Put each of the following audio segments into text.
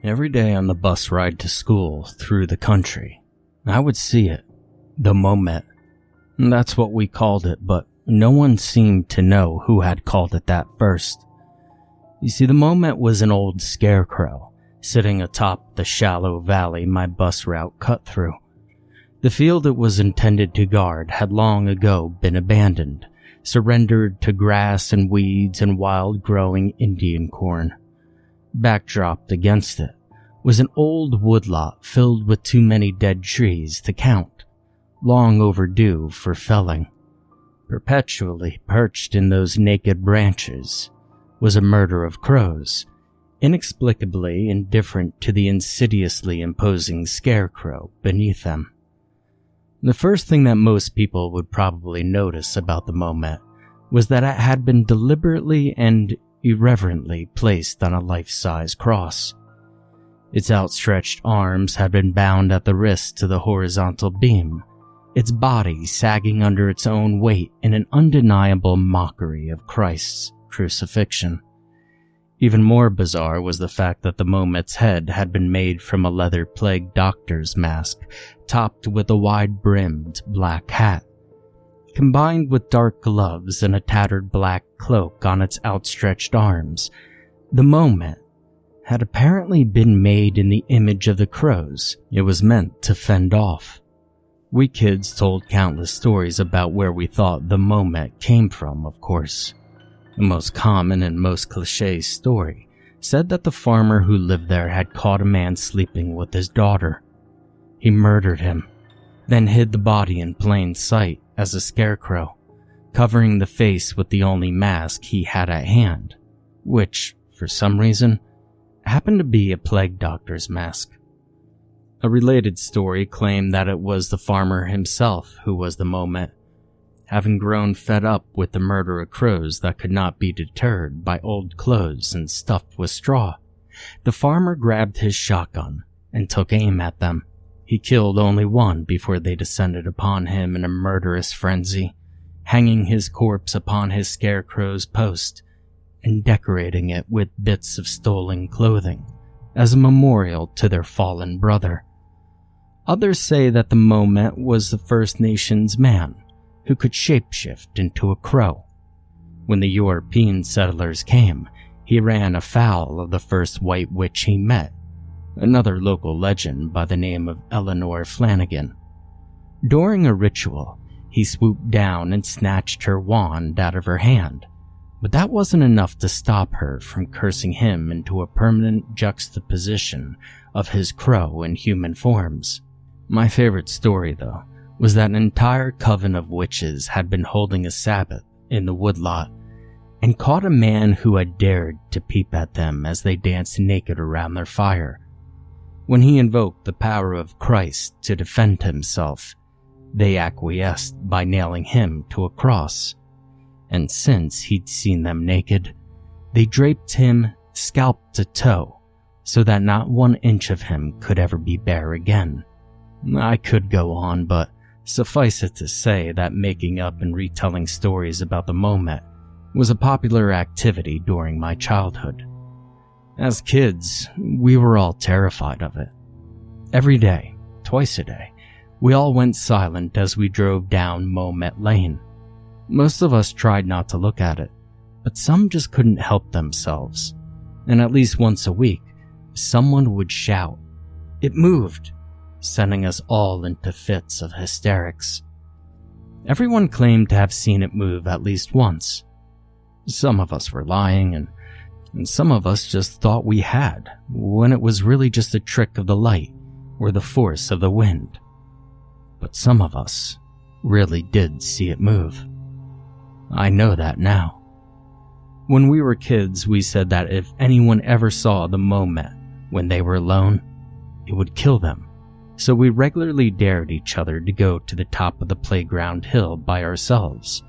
Every day on the bus ride to school through the country, I would see it, the Mommet. That's what we called it, but no one seemed to know who had called it that first. You see, the Mommet was an old ScareCrow, sitting atop the shallow valley my bus route cut through. The field it was intended to guard had long ago been abandoned, surrendered to grass and weeds and wild-growing Indian corn. Backdropped against it was an old woodlot filled with too many dead trees to count, long overdue for felling. Perpetually perched in those naked branches was a murder of crows, inexplicably indifferent to the insidiously imposing ScareCrow beneath them. The first thing that most people would probably notice about the Mommet was that it had been deliberately and irreverently placed on a life-size cross. Its outstretched arms had been bound at the wrist to the horizontal beam, its body sagging under its own weight in an undeniable mockery of Christ's crucifixion. Even more bizarre was the fact that the Mommet's head had been made from a leather-plagued doctor's mask, topped with a wide-brimmed black hat. Combined with dark gloves and a tattered black cloak on its outstretched arms, the Mommet had apparently been made in the image of the crows it was meant to fend off. We kids told countless stories about where we thought the Mommet came from, of course. The most common and most cliché story said that the farmer who lived there had caught a man sleeping with his daughter. He murdered him, then hid the body in plain sight as a ScareCrow, covering the face with the only mask he had at hand, which, for some reason, happened to be a plague doctor's mask. A related story claimed that it was the farmer himself who was the Mommet. Having grown fed up with the murder of crows that could not be deterred by old clothes and stuffed with straw, the farmer grabbed his shotgun and took aim at them. He killed only one before they descended upon him in a murderous frenzy, hanging his corpse upon his ScareCrow's post and decorating it with bits of stolen clothing as a memorial to their fallen brother. Others say that the Mommet was the First Nations man who could shapeshift into a crow. When the European settlers came, he ran afoul of the first white witch he met, another local legend by the name of Eleanor Flanagan. During a ritual, he swooped down and snatched her wand out of her hand, but that wasn't enough to stop her from cursing him into a permanent juxtaposition of his crow and human forms. My favorite story, though, was that an entire coven of witches had been holding a Sabbath in the woodlot and caught a man who had dared to peep at them as they danced naked around their fire. When he invoked the power of Christ to defend himself, they acquiesced by nailing him to a cross. And since he'd seen them naked, they draped him scalp to toe so that not 1 inch of him could ever be bare again. I could go on, but suffice it to say that making up and retelling stories about the Mommet was a popular activity during my childhood. As kids, we were all terrified of it. Every day, twice a day, we all went silent as we drove down Mommet Lane. Most of us tried not to look at it, but some just couldn't help themselves. And at least once a week, someone would shout, "It moved!" sending us all into fits of hysterics. Everyone claimed to have seen it move at least once. Some of us were lying, and some of us just thought we had, when it was really just a trick of the light or the force of the wind. But some of us really did see it move. I know that now. When we were kids, we said that if anyone ever saw the Mommet when they were alone, it would kill them. So we regularly dared each other to go to the top of the playground hill by ourselves.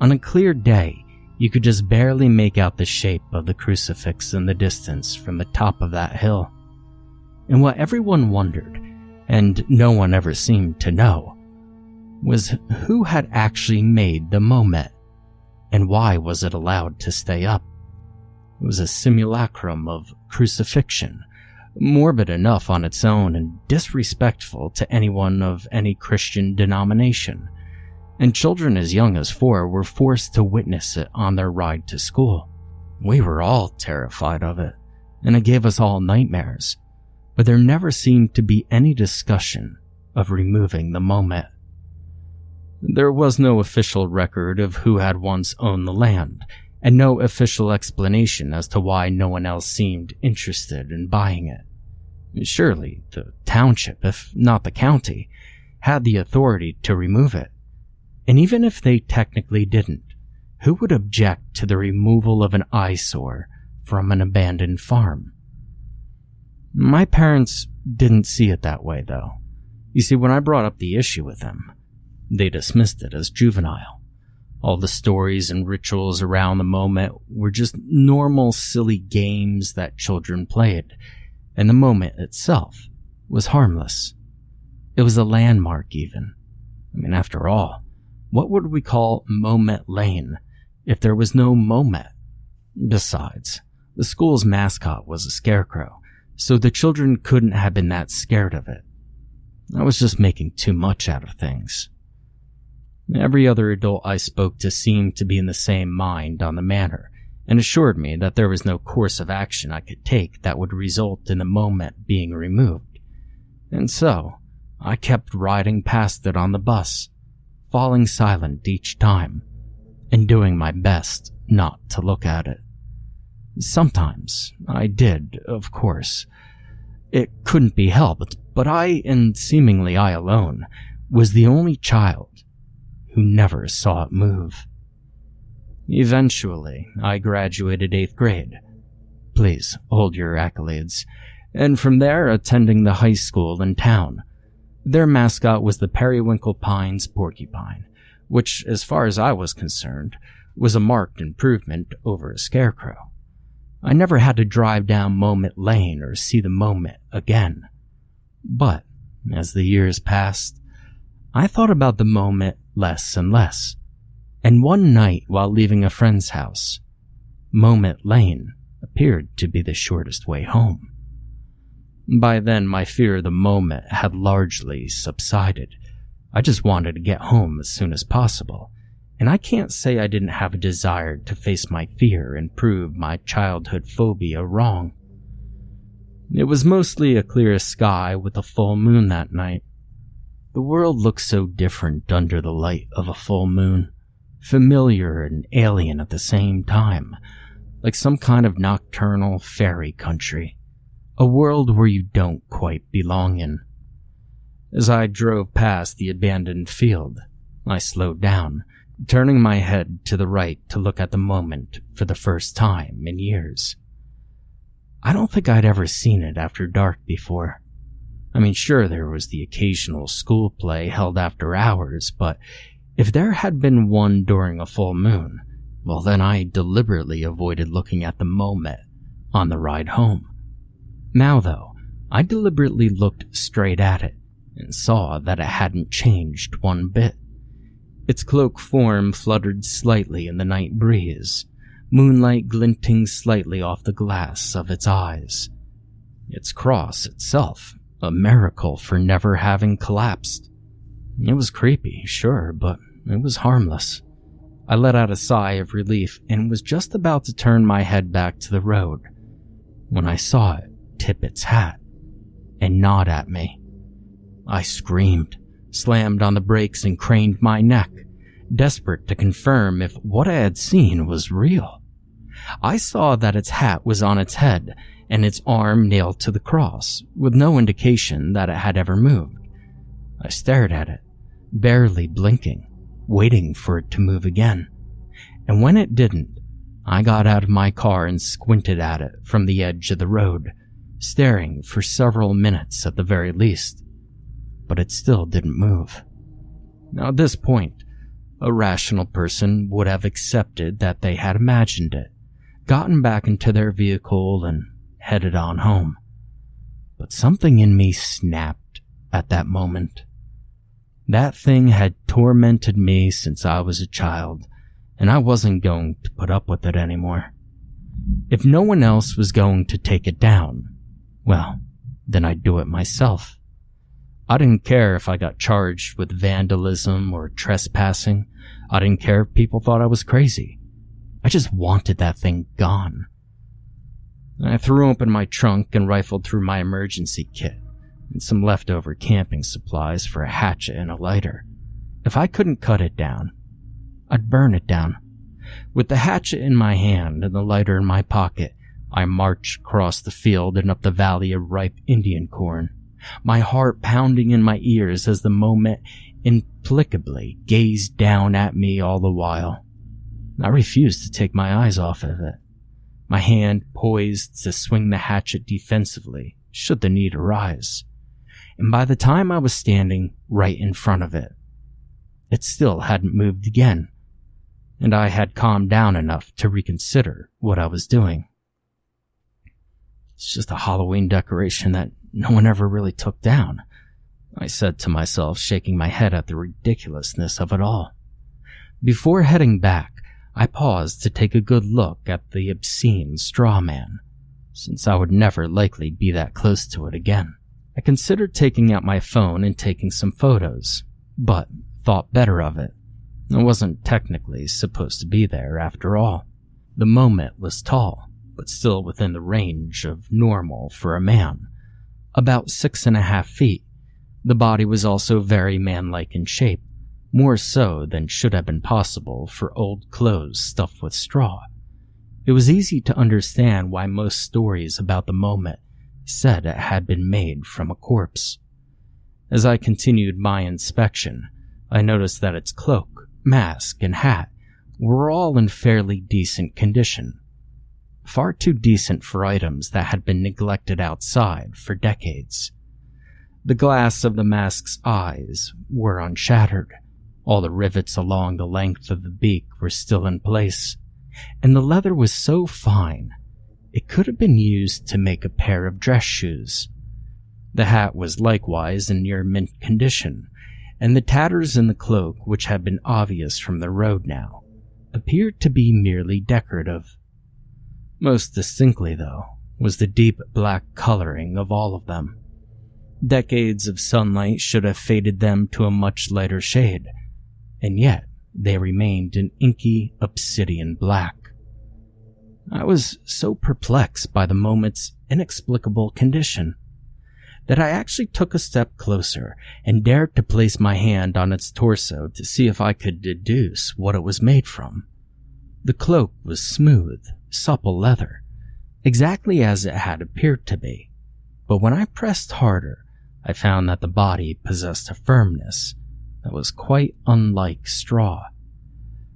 On a clear day, you could just barely make out the shape of the crucifix in the distance from the top of that hill. And what everyone wondered, and no one ever seemed to know, was who had actually made the Mommet, and why was it allowed to stay up? It was a simulacrum of crucifixion, Morbid enough on its own and disrespectful to anyone of any Christian denomination, and children as young as 4 were forced to witness it on their ride to school. We were all terrified of it, and it gave us all nightmares, but there never seemed to be any discussion of removing the Mommet. There was no official record of who had once owned the land, and no official explanation as to why no one else seemed interested in buying it. Surely the township, if not the county, had the authority to remove it. And even if they technically didn't, who would object to the removal of an eyesore from an abandoned farm? My parents didn't see it that way, though. You see, when I brought up the issue with them, they dismissed it as juvenile. All the stories and rituals around the Mommet were just normal, silly games that children played, and the Mommet itself was harmless. It was a landmark, even. I mean, after all, what would we call Mommet Lane if there was no Mommet? Besides, the school's mascot was a ScareCrow, so the children couldn't have been that scared of it. I was just making too much out of things. Every other adult I spoke to seemed to be in the same mind on the matter, and assured me that there was no course of action I could take that would result in the Mommet being removed. And so, I kept riding past it on the bus, falling silent each time, and doing my best not to look at it. Sometimes I did, of course. It couldn't be helped, but I, and seemingly I alone, was the only child who never saw it move. Eventually, I graduated 8th grade. Please hold your accolades. And from there, attending the high school in town. Their mascot was the Periwinkle Pines porcupine, which, as far as I was concerned, was a marked improvement over a ScareCrow. I never had to drive down Mommet Lane or see the Mommet again. But, as the years passed, I thought about the Mommet less and less. And one night while leaving a friend's house, Mommet Lane appeared to be the shortest way home. By then, my fear of the Mommet had largely subsided. I just wanted to get home as soon as possible, and I can't say I didn't have a desire to face my fear and prove my childhood phobia wrong. It was mostly a clear sky with a full moon that night. The world looked so different under the light of a full moon, familiar and alien at the same time, like some kind of nocturnal fairy country, a world where you don't quite belong in. As I drove past the abandoned field, I slowed down, turning my head to the right to look at the Mommet for the first time in years. I don't think I'd ever seen it after dark before. I mean, sure, there was the occasional school play held after hours, but if there had been one during a full moon, well then I deliberately avoided looking at the Mommet on the ride home. Now though, I deliberately looked straight at it and saw that it hadn't changed one bit. Its cloak form fluttered slightly in the night breeze, moonlight glinting slightly off the glass of its eyes. Its cross itself, a miracle for never having collapsed. It was creepy, sure, but it was harmless. I let out a sigh of relief and was just about to turn my head back to the road when I saw it tip its hat and nod at me. I screamed, slammed on the brakes, and craned my neck, desperate to confirm if what I had seen was real. I saw that its hat was on its head and its arm nailed to the cross, with no indication that it had ever moved. I stared at it, barely blinking, waiting for it to move again. And when it didn't, I got out of my car and squinted at it from the edge of the road, staring for several minutes at the very least. But it still didn't move. Now at this point, a rational person would have accepted that they had imagined it, gotten back into their vehicle, and headed on home. But something in me snapped at that moment. That thing had tormented me since I was a child, and I wasn't going to put up with it anymore. If no one else was going to take it down, well, then I'd do it myself. I didn't care if I got charged with vandalism or trespassing. I didn't care if people thought I was crazy. I just wanted that thing gone. I threw open my trunk and rifled through my emergency kit and some leftover camping supplies for a hatchet and a lighter. If I couldn't cut it down, I'd burn it down. With the hatchet in my hand and the lighter in my pocket, I marched across the field and up the valley of ripe Indian corn, my heart pounding in my ears as the Mommet implacably gazed down at me all the while. I refused to take my eyes off of it, my hand poised to swing the hatchet defensively should the need arise. And by the time I was standing right in front of it, it still hadn't moved again, and I had calmed down enough to reconsider what I was doing. It's just a Halloween decoration that no one ever really took down, I said to myself, shaking my head at the ridiculousness of it all. Before heading back, I paused to take a good look at the obscene straw man, since I would never likely be that close to it again. I considered taking out my phone and taking some photos, but thought better of it. I wasn't technically supposed to be there after all. The Mommet was tall, but still within the range of normal for a man, about 6.5 feet. The body was also very man-like in shape, more so than should have been possible for old clothes stuffed with straw. It was easy to understand why most stories about the Mommet said it had been made from a corpse. As I continued my inspection, I noticed that its cloak, mask, and hat were all in fairly decent condition. Far too decent for items that had been neglected outside for decades. The glass of the mask's eyes were unshattered. All the rivets along the length of the beak were still in place, and the leather was so fine it could have been used to make a pair of dress shoes. The hat was likewise in near mint condition, and the tatters in the cloak, which had been obvious from the road now, appeared to be merely decorative. Most distinctly, though, was the deep black coloring of all of them. Decades of sunlight should have faded them to a much lighter shade, and yet they remained an inky obsidian black. I was so perplexed by the Mommet's inexplicable condition that I actually took a step closer and dared to place my hand on its torso to see if I could deduce what it was made from. The cloak was smooth, supple leather, exactly as it had appeared to be, but when I pressed harder, I found that the body possessed a firmness that was quite unlike straw.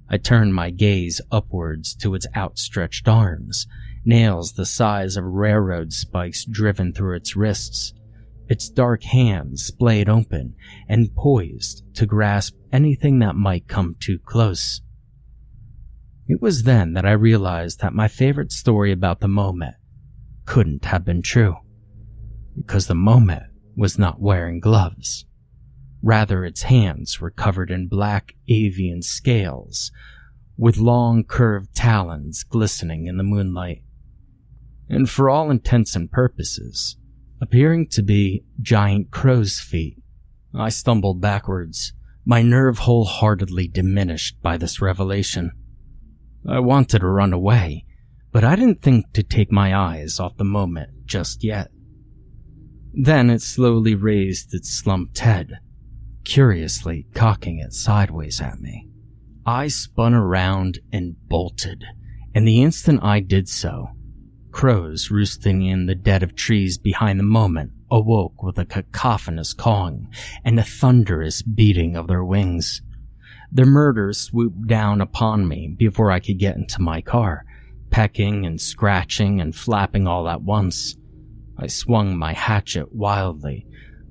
I turned my gaze upwards to its outstretched arms, nails the size of railroad spikes driven through its wrists, its dark hands splayed open and poised to grasp anything that might come too close. It was then that I realized that my favorite story about the Mommet couldn't have been true, because the Mommet was not wearing gloves. Rather, its hands were covered in black avian scales, with long curved talons glistening in the moonlight, and for all intents and purposes, appearing to be giant crow's feet. I stumbled backwards, my nerve wholeheartedly diminished by this revelation. I wanted to run away, but I didn't think to take my eyes off the Mommet just yet. Then it slowly raised its slumped head, curiously cocking it sideways at me. I spun around and bolted, and the instant I did so, crows roosting in the dead of trees behind the Mommet awoke with a cacophonous cawing and a thunderous beating of their wings. Their murder swooped down upon me before I could get into my car, pecking and scratching and flapping all at once. I swung my hatchet wildly,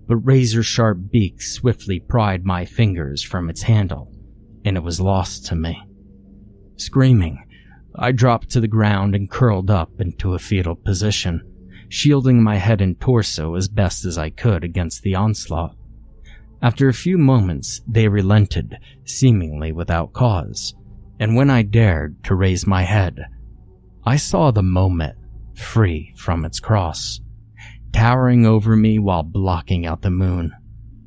but razor-sharp beaks swiftly pried my fingers from its handle, and it was lost to me. Screaming, I dropped to the ground and curled up into a fetal position, shielding my head and torso as best as I could against the onslaught. After a few moments, they relented, seemingly without cause, and when I dared to raise my head, I saw the Mommet free from its cross, towering over me while blocking out the moon,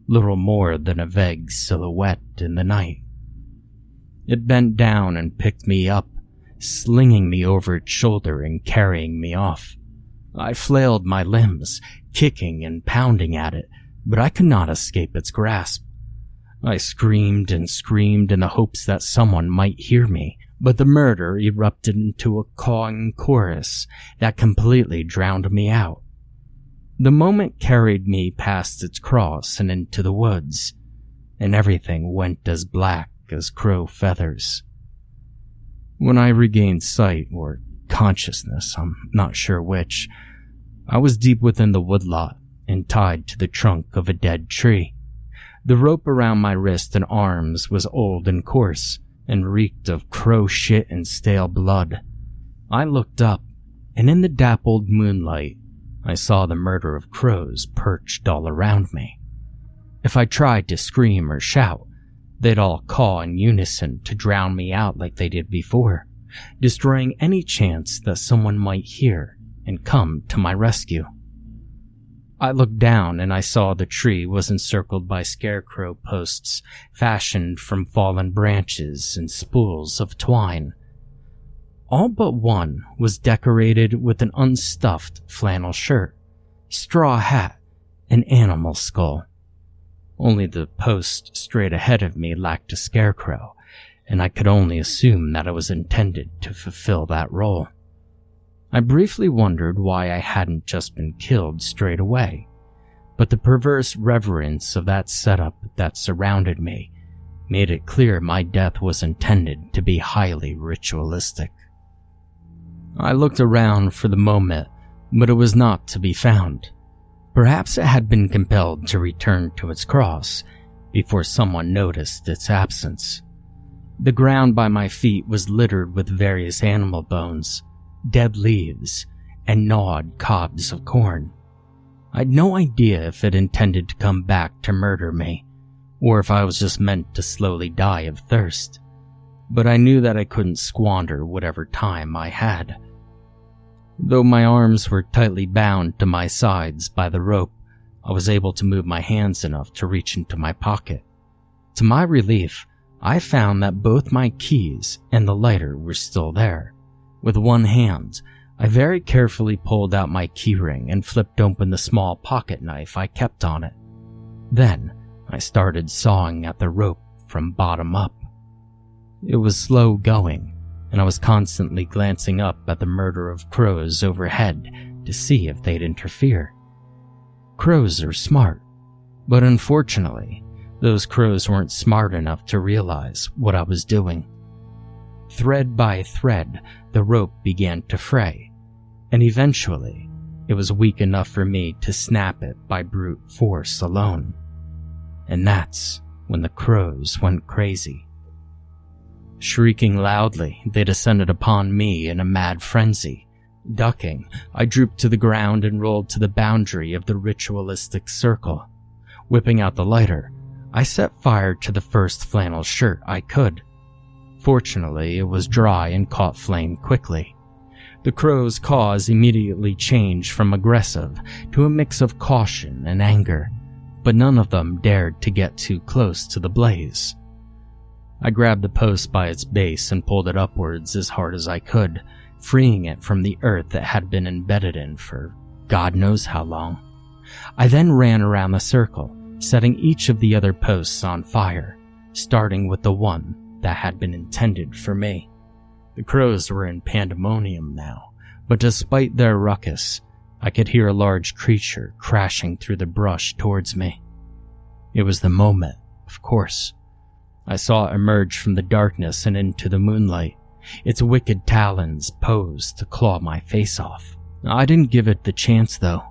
little more than a vague silhouette in the night. It bent down and picked me up, slinging me over its shoulder and carrying me off. I flailed my limbs, kicking and pounding at it, but I could not escape its grasp. I screamed and screamed in the hopes that someone might hear me, but the murder erupted into a cawing chorus that completely drowned me out. The moment carried me past its cross and into the woods, and everything went as black as crow feathers. When I regained sight, or consciousness, I'm not sure which, I was deep within the woodlot and tied to the trunk of a dead tree. The rope around my wrist and arms was old and coarse, and reeked of crow shit and stale blood. I looked up, and in the dappled moonlight, I saw the murder of crows perched all around me. If I tried to scream or shout, they'd all caw in unison to drown me out like they did before, destroying any chance that someone might hear and come to my rescue. I looked down and I saw the tree was encircled by ScareCrow posts fashioned from fallen branches and spools of twine. All but one was decorated with an unstuffed flannel shirt, straw hat, and animal skull. Only the post straight ahead of me lacked a ScareCrow, and I could only assume that it was intended to fulfill that role. I briefly wondered why I hadn't just been killed straight away, but the perverse reverence of that setup that surrounded me made it clear my death was intended to be highly ritualistic. I looked around for the Mommet, but it was not to be found. Perhaps it had been compelled to return to its cross before someone noticed its absence. The ground by my feet was littered with various animal bones, dead leaves, and gnawed cobs of corn. I'd no idea if it intended to come back to murder me, or if I was just meant to slowly die of thirst, but I knew that I couldn't squander whatever time I had. Though my arms were tightly bound to my sides by the rope, I was able to move my hands enough to reach into my pocket. To my relief, I found that both my keys and the lighter were still there. With one hand, I very carefully pulled out my keyring and flipped open the small pocket knife I kept on it. Then, I started sawing at the rope from bottom up. It was slow going, and I was constantly glancing up at the murder of crows overhead to see if they'd interfere. Crows are smart, but unfortunately, those crows weren't smart enough to realize what I was doing. Thread by thread, the rope began to fray, and eventually, it was weak enough for me to snap it by brute force alone. And that's when the crows went crazy. Shrieking loudly, they descended upon me in a mad frenzy. Ducking, I drooped to the ground and rolled to the boundary of the ritualistic circle. Whipping out the lighter, I set fire to the first flannel shirt I could. Fortunately, it was dry and caught flame quickly. The crow's caws immediately changed from aggressive to a mix of caution and anger, but none of them dared to get too close to the blaze. I grabbed the post by its base and pulled it upwards as hard as I could, freeing it from the earth it had been embedded in for God knows how long. I then ran around the circle, setting each of the other posts on fire, starting with the one that had been intended for me. The crows were in pandemonium now, but despite their ruckus, I could hear a large creature crashing through the brush towards me. It was the Mommet, of course. I saw it emerge from the darkness and into the moonlight, its wicked talons posed to claw my face off. I didn't give it the chance, though.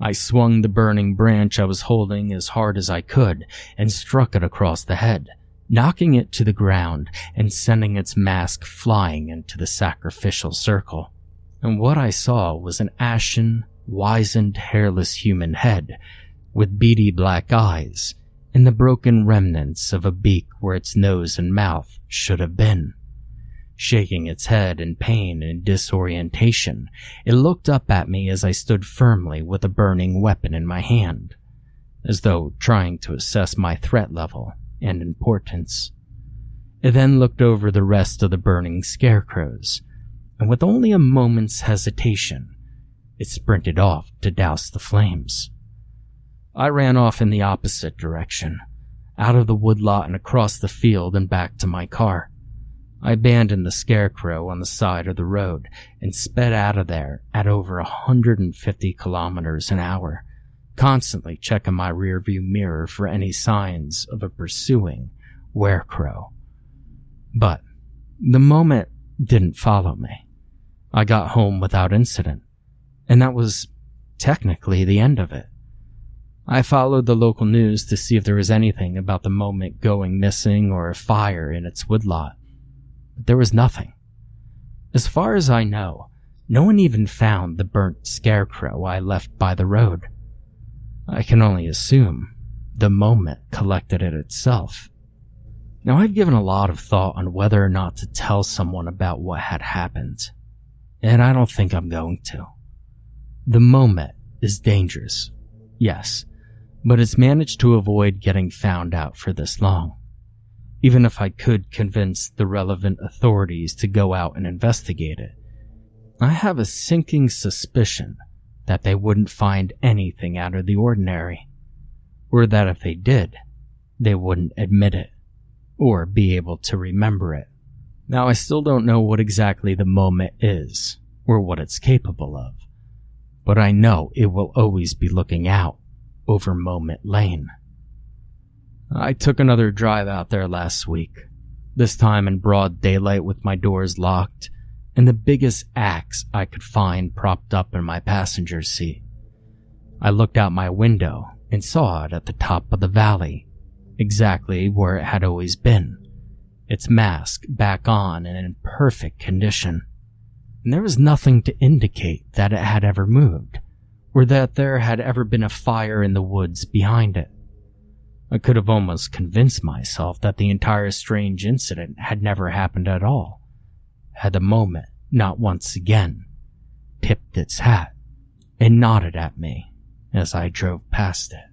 I swung the burning branch I was holding as hard as I could and struck it across the head, knocking it to the ground and sending its mask flying into the sacrificial circle. And what I saw was an ashen, wizened, hairless human head with beady black eyes and the broken remnants of a beak where its nose and mouth should have been. Shaking its head in pain and disorientation, it looked up at me as I stood firmly with a burning weapon in my hand, as though trying to assess my threat level and importance. It then looked over the rest of the burning scarecrows, and with only a moment's hesitation, it sprinted off to douse the flames. I ran off in the opposite direction, out of the woodlot and across the field and back to my car. I abandoned the scarecrow on the side of the road and sped out of there at over 150 kilometers an hour, constantly checking my rearview mirror for any signs of a pursuing werecrow. But the Mommet didn't follow me. I got home without incident, and that was technically the end of it. I followed the local news to see if there was anything about the Mommet going missing or a fire in its woodlot. But there was nothing. As far as I know, no one even found the burnt scarecrow I left by the road. I can only assume the Mommet collected it itself. Now, I've given a lot of thought on whether or not to tell someone about what had happened, and I don't think I'm going to. The Mommet is dangerous, yes, but it's managed to avoid getting found out for this long. Even if I could convince the relevant authorities to go out and investigate it, I have a sinking suspicion that they wouldn't find anything out of the ordinary, or that if they did, they wouldn't admit it, or be able to remember it. Now, I still don't know what exactly the Mommet is, or what it's capable of, but I know it will always be looking out over Mommet Lane. I took another drive out there last week, this time in broad daylight with my doors locked and the biggest axe I could find propped up in my passenger seat. I looked out my window and saw it at the top of the valley, exactly where it had always been, its mask back on and in perfect condition. And there was nothing to indicate that it had ever moved, or that there had ever been a fire in the woods behind it. I could have almost convinced myself that the entire strange incident had never happened at all, had the Mommet not once again tipped its hat and nodded at me as I drove past it.